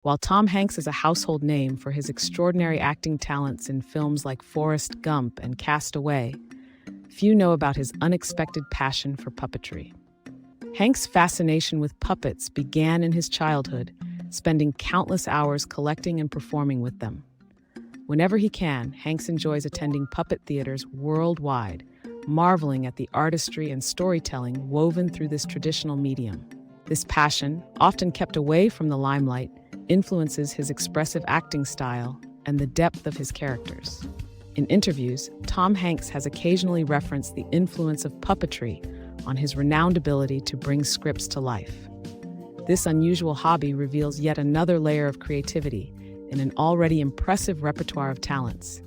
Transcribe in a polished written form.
While Tom Hanks is a household name for his extraordinary acting talents in films like Forrest Gump and Cast Away, few know about his unexpected passion for puppetry. Hanks' fascination with puppets began in his childhood, spending countless hours collecting and performing with them. Whenever he can, Hanks enjoys attending puppet theaters worldwide, marveling at the artistry and storytelling woven through this traditional medium. This passion, often kept away from the limelight, influences his expressive acting style and the depth of his characters. In interviews, Tom Hanks has occasionally referenced the influence of puppetry on his renowned ability to bring scripts to life. This unusual hobby reveals yet another layer of creativity in an already impressive repertoire of talents.